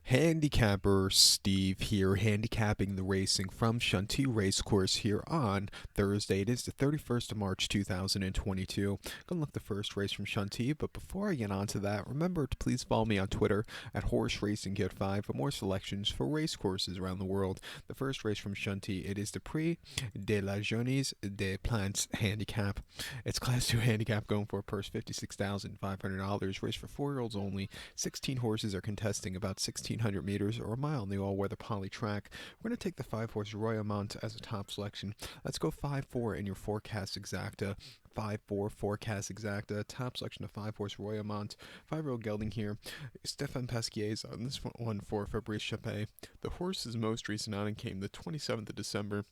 Handicapper Steve here, handicapping the racing from Chantilly Racecourse here on Thursday. It is the 31st of March 2022. Gonna look the first race from Chantilly, but before I get on to that, remember to please follow me on Twitter at Horse Racing Kit 5 for more selections for race courses around the world. The first race from Chantilly, it is the Prix de la Journees des Plantes Handicap. It's Class 2 handicap going for a purse $56,500. Race for 4-year-olds only. 16 horses are contesting about 1,600 meters or a mile on the all-weather poly track. We're going to take the 5-horse Royamont as a top selection. Let's go 5-4 in your forecast exacta. 5-4 forecast exacta. Top selection of 5-horse Royamont. 5-year-old gelding here. Stefan Pesquier's on this one for Fabrice Chappé. The horse's most recent outing came the 27th of December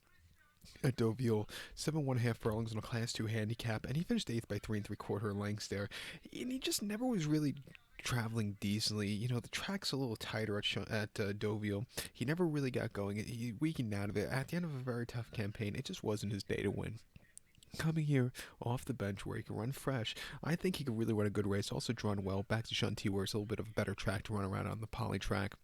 at Deauville, 7.5 furlongs on a Class 2 handicap, and he finished 8th by 3 3/4 lengths there. And he just never was really traveling decently. You know, the track's a little tighter at Deauville. He never really got going. He weakened out of it. At the end of a very tough campaign, it just wasn't his day to win. Coming here off the bench where he can run fresh, I think he could really run a good race. Also drawn well back to Chantilly, where it's a little bit of a better track to run around on the poly track.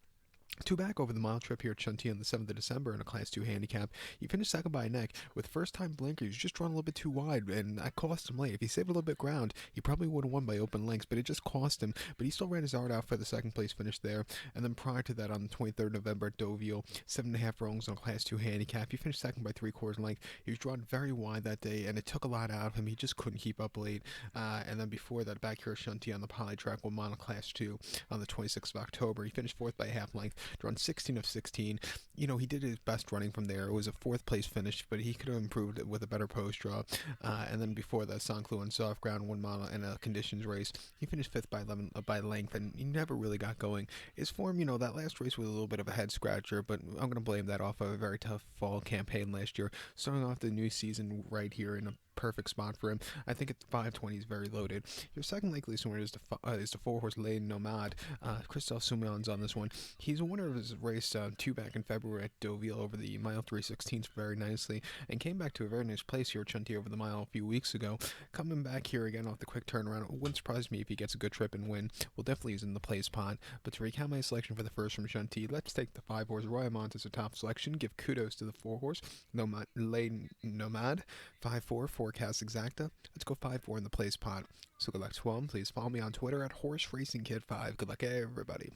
2 back over the mile trip here at Chantilly on the 7th of December in a Class 2 handicap. He finished second by a neck. With first-time blinker, he was just drawn a little bit too wide, and that cost him late. If he saved a little bit ground, he probably would have won by open lengths, but it just cost him. But he still ran his art out for the second-place finish there. And then prior to that, on the 23rd of November at Deauville, 7.5 furlongs on a Class 2 handicap. He finished second by 3/4 length. He was drawn very wide that day, and it took a lot out of him. He just couldn't keep up late. And then before that, back here at Chantilly on the poly track, one mile Class 2 on the 26th of October. He finished 4th by a half length, drawn 16 of 16. You know, he did his best running from there. It was a 4th place finish, but he could have improved it with a better post draw. And then before that, Saint-Cloud on soft ground, 1 mile in a conditions race. He finished 5th by 11 by length, and he never really got going. His form, you know, that last race was a little bit of a head scratcher, but I'm going to blame that off of a very tough fall campaign last year. Starting off the new season right here in a perfect spot for him. I think at 5:20 is very loaded. Your second likeliest winner is the 4-horse Lane Nomad. Christophe Soumillon's on this one. He's a winner of his race 2 back in February at Deauville over the mile 3/16 very nicely, and came back to a very nice place here at Chantilly over the mile a few weeks ago. Coming back here again off the quick turnaround, it wouldn't surprise me if he gets a good trip and win. We'll definitely use in the play spot. But to recount my selection for the first from Chantilly, let's take the 5-horse Royamont as a top selection. Give kudos to the 4-horse Lane Nomad. 5-4 forecast exacta. Let's go 5-4 in the play spot. So good luck to all. Please follow me on Twitter at Horse Racing Kid 5. Good luck, everybody.